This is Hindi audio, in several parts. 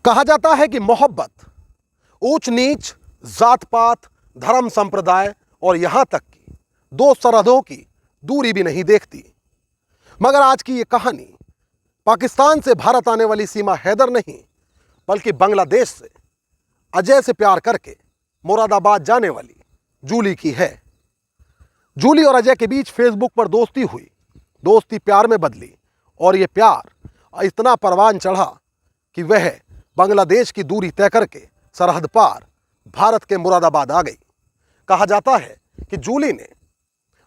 कहा जाता है कि मोहब्बत ऊंच नीच, जात पात, धर्म, संप्रदाय और यहां तक कि दो सरहदों की दूरी भी नहीं देखती। मगर आज की ये कहानी पाकिस्तान से भारत आने वाली सीमा हैदर नहीं बल्कि बांग्लादेश से अजय से प्यार करके मुरादाबाद जाने वाली जूली की है। जूली और अजय के बीच फेसबुक पर दोस्ती हुई, दोस्ती प्यार में बदली और ये प्यार इतना परवान चढ़ा कि वह बांग्लादेश की दूरी तय करके सरहद पार भारत के मुरादाबाद आ गई। कहा जाता है कि जूली ने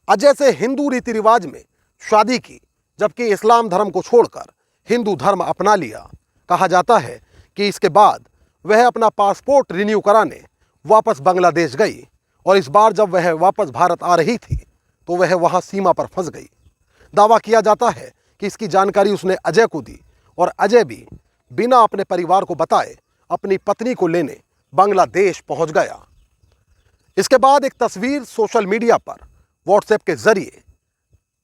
अजय से हिंदू रीति रिवाज में शादी की, जबकि इस्लाम धर्म को छोड़कर हिंदू धर्म अपना लिया। कहा जाता है कि इसके बाद वह अपना पासपोर्ट रिन्यू कराने वापस बांग्लादेश गई और इस बार जब वह वापस भारत आ रही थी तो वह वहां सीमा पर फंस गई। दावा किया जाता है कि इसकी जानकारी उसने अजय को दी और अजय भी बिना अपने परिवार को बताए अपनी पत्नी को लेने बांग्लादेश पहुंच गया। इसके बाद एक तस्वीर सोशल मीडिया पर व्हाट्सएप के जरिए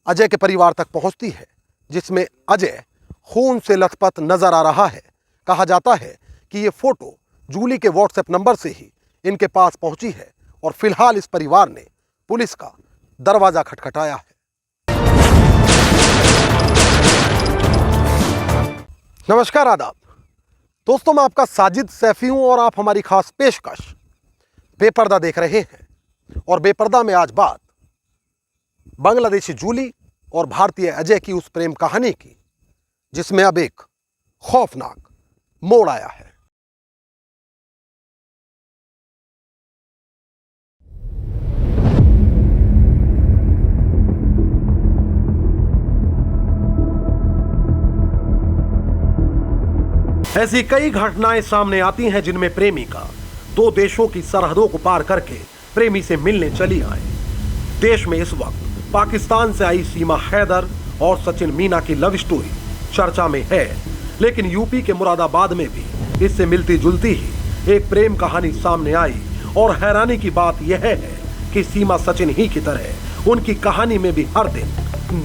अजय के परिवार तक पहुंचती है, जिसमें अजय खून से लथपथ नजर आ रहा है। कहा जाता है कि ये फोटो जूली के व्हाट्सएप नंबर से ही इनके पास पहुंची है और फिलहाल इस परिवार ने पुलिस का दरवाजा खटखटाया है। नमस्कार, आदाब दोस्तों, मैं आपका साजिद सैफी हूं और आप हमारी खास पेशकश बेपर्दा देख रहे हैं। और बेपर्दा में आज बात बांग्लादेशी जूली और भारतीय अजय की उस प्रेम कहानी की जिसमें अब एक खौफनाक मोड़ आया है। ऐसी कई घटनाएं सामने आती हैं जिनमें प्रेमिका दो देशों की सरहदों को पार करके प्रेमी से मिलने चली आए। देश में इस वक्त पाकिस्तान से आई सीमा हैदर और सचिन मीना की लव स्टोरी चर्चा में है, लेकिन यूपी के मुरादाबाद में भी इससे मिलती जुलती ही एक प्रेम कहानी सामने आई। और हैरानी की बात यह है कि सीमा सचिन ही की तरह उनकी कहानी में भी हर दिन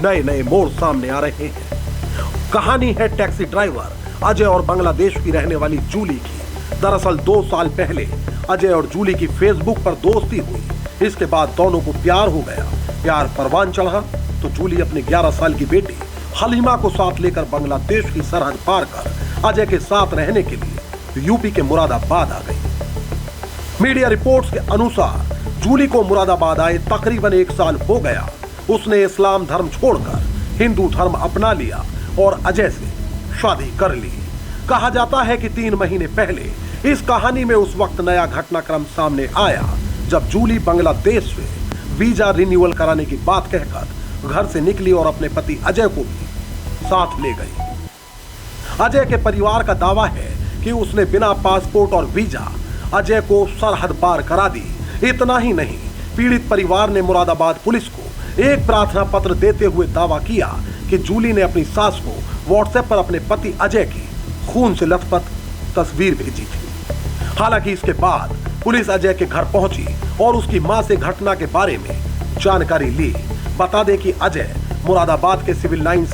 नए नए मोड़ सामने आ रहे हैं। कहानी है टैक्सी ड्राइवर अजय और बांग्लादेश की रहने वाली जूली की। दरअसल 2 साल पहले अजय और जूली की फेसबुक पर दोस्ती हुई। इसके बाद दोनों को प्यार हो गया। प्यार परवान चढ़ा तो जूली अपनी 11 साल की बेटी हलीमा को साथ लेकर बांग्लादेश की सरहद पार कर अजय के साथ रहने के लिए यूपी के मुरादाबाद आ गई। मीडिया रिपोर्ट्स के अनुसार जूली को मुरादाबाद आए तकरीबन 1 साल हो गया। उसने इस्लाम धर्म छोड़कर हिंदू धर्म अपना लिया और अजय से शादी कर ली। कहा जाता है कि 3 महीने पहले इस कहानी में उस वक्त नया घटनाक्रम सामने आया जब जूली बांग्लादेश से वीजा रिन्यूअल कराने की बात कहकर घर से निकली और अपने पति अजय को भी साथ ले गई। अजय के परिवार का दावा है कि उसने बिना पासपोर्ट और वीजा अजय को सरहद पार करा दी। इतना ही नहीं, पीड़ित परिवार ने मुरादाबाद पुलिस को एक प्रार्थना पत्र देते हुए दावा किया कि जूली ने अपनी सास को व्हाट्सएप पर अपने पति अजय की खून से लथपथ तस्वीर भेजी थी। हालांकि इसके बाद पुलिस अजय के घर पहुंची और उसकी मां से घटना के बारे में जानकारी ली। बता दें कि अजय मुरादाबाद के सिविल लाइंस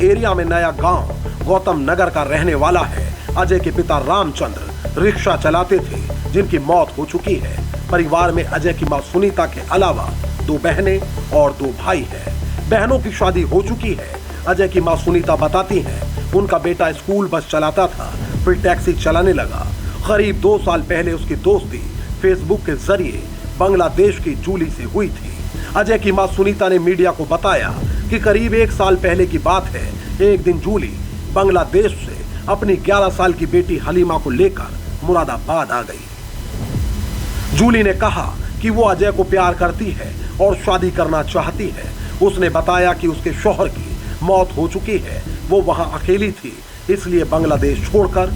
एरिया में नया गांव गौतम नगर का रहने वाला है। अजय के पिता रामचंद्र रिक्शा चलाते थे, जिनकी मौत हो चुकी है। परिवार में अजय की मां सुनीता के अलावा 2 बहनें और 2 भाई हैं। बहनों की शादी हो चुकी है। अजय की मां सुनीता बताती हैं उनका बेटा स्कूल बस चलाता था, फिर टैक्सी चलाने लगा। करीब 2 साल पहले उसकी दोस्ती फेसबुक के जरिए बांग्लादेश की जूली से हुई थी। अजय की मां सुनीता ने मीडिया को बताया कि करीब 1 साल पहले की बात है। एक दिन जूली बांग्लादेश से अपनी 11 साल की बेटी हलीमा को लेकर मुरादाबाद आ गई। जूली ने कहा कि वो अजय को प्यार करती है और शादी करना चाहती है। उसने बताया कि उसके शौहर की मौत हो चुकी है, वो वहां अकेली थी, इसलिए बांग्लादेश छोड़कर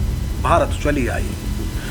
भारत चली आई।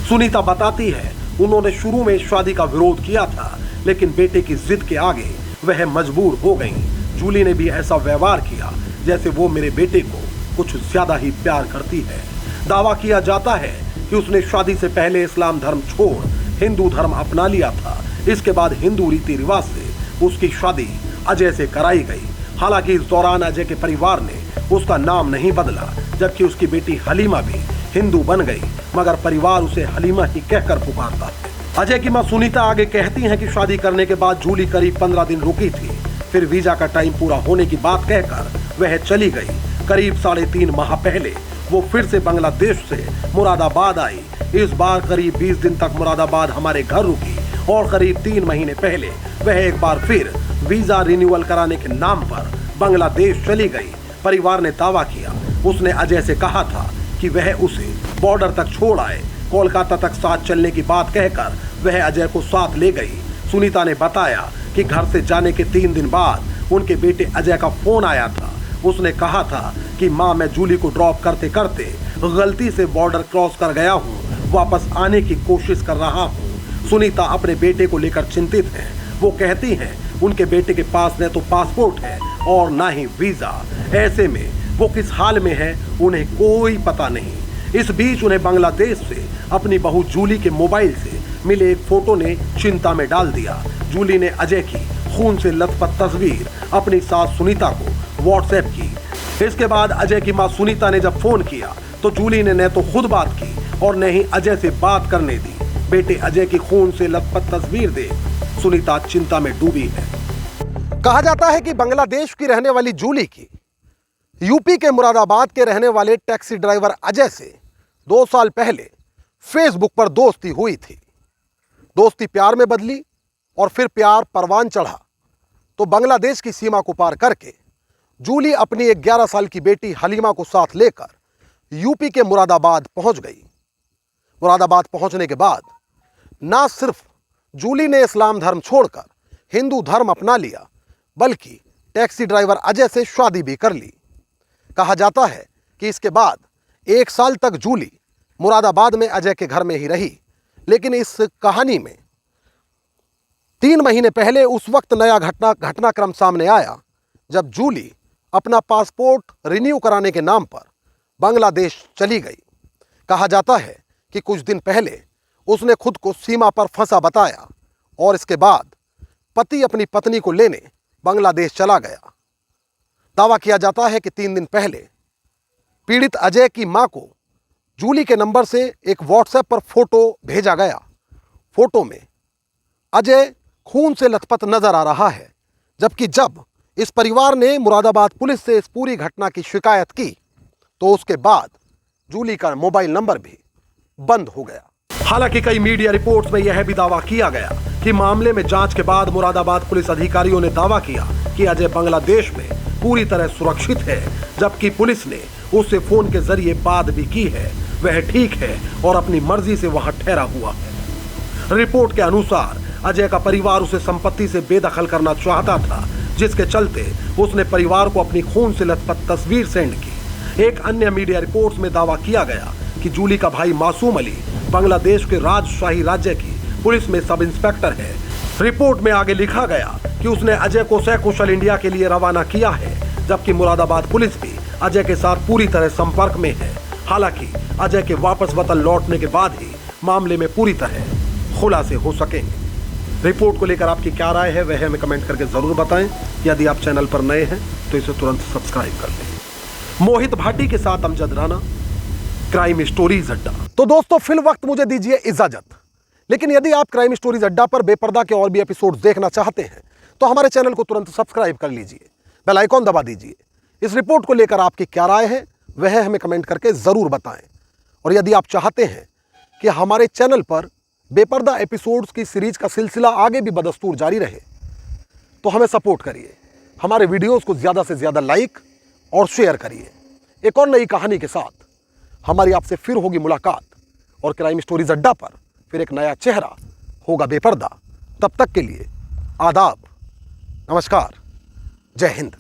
सुनीता बताती है उन्होंने शुरू में शादी का विरोध किया था, लेकिन बेटे की जिद के आगे वह मजबूर हो गई। जूली ने भी ऐसा व्यवहार किया जैसे वो मेरे बेटे को कुछ ज्यादा ही प्यार करती है। दावा किया जाता है कि उसने शादी से पहले इस्लाम धर्म छोड़ हिंदू धर्म अपना लिया था। इसके बाद हिंदू रीति रिवाज से उसकी शादी अजय से कराई गई। हालांकि इस दौरान अजय के परिवार ने उसका नाम नहीं बदला, जबकि उसकी बेटी हलीमा भी हिंदू बन गई, मगर परिवार उसे हलीमा ही कहकर पुकारता है। अजय की मां सुनीता आगे कहती हैं कि शादी करने के बाद जूली करीब 15 दिन रुकी थी, फिर वीजा का टाइम पूरा होने की बात कहकर वह चली गई। करीब 3.5 माह पहले वो फिर से बांग्लादेश से मुरादाबाद आई। इस बार करीब 20 दिन तक मुरादाबाद हमारे घर रुकी और करीब 3 महीने पहले वह एक बार फिर वीजा रिन्यूअल कराने के नाम पर बांग्लादेश चली गई। परिवार ने दावा किया उसने अजय से कहा था कि वह उसे बॉर्डर तक छोड़ आए। कोलकाता तक साथ चलने की बात कहकर वह अजय को साथ ले गई। सुनीता ने बताया कि घर से जाने के 3 दिन बाद उनके बेटे अजय का फोन आया था। उसने कहा था कि माँ, मैं जूली को ड्रॉप करते करते गलती से बॉर्डर क्रॉस कर गया हूँ, वापस आने की कोशिश कर रहा हूँ। सुनीता अपने बेटे को लेकर चिंतित है। वो कहती हैं उनके बेटे के पास न तो पासपोर्ट है और ना ही वीजा। ऐसे में वो किस हाल में है उन्हें कोई पता नहीं। इस बीच उन्हें बांग्लादेश से अपनी बहू जूली के मोबाइल से मिले एक फोटो ने चिंता में डाल दिया। जूली ने अजय की खून से लथपथ तस्वीर अपनी सास सुनीता को व्हाट्सएप की। इसके बाद अजय की मां सुनीता ने जब फोन किया तो जूली ने न तो खुद बात की और न ही अजय से बात करने दी। बेटे अजय की खून से लथपथ तस्वीर देख सुनीता चिंता में डूबी है। कहा जाता है कि बांग्लादेश की रहने वाली जूली की यूपी के मुरादाबाद के रहने वाले टैक्सी ड्राइवर अजय से 2 साल पहले फेसबुक पर दोस्ती हुई थी। दोस्ती प्यार में बदली और फिर प्यार परवान चढ़ा तो बांग्लादेश की सीमा को पार करके जूली अपनी एक 11 साल की बेटी हलीमा को साथ लेकर यूपी के मुरादाबाद पहुंच गई। मुरादाबाद पहुंचने के बाद ना सिर्फ जूली ने इस्लाम धर्म छोड़कर हिंदू धर्म अपना लिया, बल्कि टैक्सी ड्राइवर अजय से शादी भी कर ली। कहा जाता है कि इसके बाद 1 साल तक जूली मुरादाबाद में अजय के घर में ही रही। लेकिन इस कहानी में 3 महीने पहले उस वक्त नया घटनाक्रम सामने आया जब जूली अपना पासपोर्ट रिन्यू कराने के नाम पर बांग्लादेश चली गई। कहा जाता है कि कुछ दिन पहले उसने खुद को सीमा पर फंसा बताया और इसके बाद पति अपनी पत्नी को लेने बांग्लादेश चला गया। दावा किया जाता है कि 3 दिन पहले पीड़ित अजय की मां को जूली के नंबर से एक व्हाट्सएप पर फोटो भेजा गया। फोटो में अजय खून से लथपथ नजर आ रहा है, जबकि जब इस परिवार ने मुरादाबाद पुलिस से इस पूरी घटना की शिकायत की तो उसके बाद जूली का मोबाइल नंबर भी बंद हो गया। हालांकि कई मीडिया रिपोर्ट्स में यह भी दावा किया गया कि मामले में जांच के बाद मुरादाबाद पुलिस अधिकारियों ने दावा किया कि अजय बांग्लादेश में पूरी तरह सुरक्षित है, जबकि पुलिस ने उससे फोन के जरिए बात भी की है। वह ठीक है और अपनी मर्जी से वहां ठहरा हुआ है। रिपोर्ट के अनुसार अजय का परिवार उसे संपत्ति से बेदखल करना चाहता था, जिसके चलते उसने परिवार को अपनी खून से लथपथ तस्वीर सेंड की। एक अन्य मीडिया रिपोर्ट्स में दावा किया गया कि जूली का भाई मासूम अली बांग्लादेश के राजशाही राज्य की पुलिस में सब इंस्पेक्टर है। रिपोर्ट में आगे लिखा गया कि उसने अजय को सकुशल इंडिया के लिए रवाना किया है, जबकि मुरादाबाद पुलिस भी अजय के साथ पूरी तरह संपर्क में है। हालांकि अजय के वापस वतन लौटने के बाद ही मामले में पूरी तरह खुलासे हो सकेंगे। रिपोर्ट को लेकर आपकी क्या राय है वह हमें कमेंट करके जरूर बताएं। यदि आप चैनल पर नए हैं तो इसे तुरंत सब्सक्राइब कर लें। मोहित भाटी के साथ अमजद राना, क्राइम स्टोरीज अड्डा। तो दोस्तों फिल वक्त मुझे दीजिए इजाजत, लेकिन यदि आप क्राइम स्टोरीज अड्डा पर बेपर्दा के और भी एपिसोड्स देखना चाहते हैं तो हमारे चैनल को तुरंत सब्सक्राइब कर लीजिए, बेल आइकॉन दबा दीजिए। इस रिपोर्ट को लेकर आपकी क्या राय है वह हमें कमेंट करके जरूर बताएं। और यदि आप चाहते हैं कि हमारे चैनल पर बेपर्दा एपिसोड्स की सीरीज का सिलसिला आगे भी बदस्तूर जारी रहे तो हमें सपोर्ट करिए, हमारे वीडियोस को ज़्यादा से ज़्यादा लाइक और शेयर करिए। एक और नई कहानी के साथ हमारी आपसे फिर होगी मुलाकात और क्राइम स्टोरीज अड्डा पर फिर एक नया चेहरा होगा बेपर्दा। तब तक के लिए आदाब, नमस्कार, जय हिंद।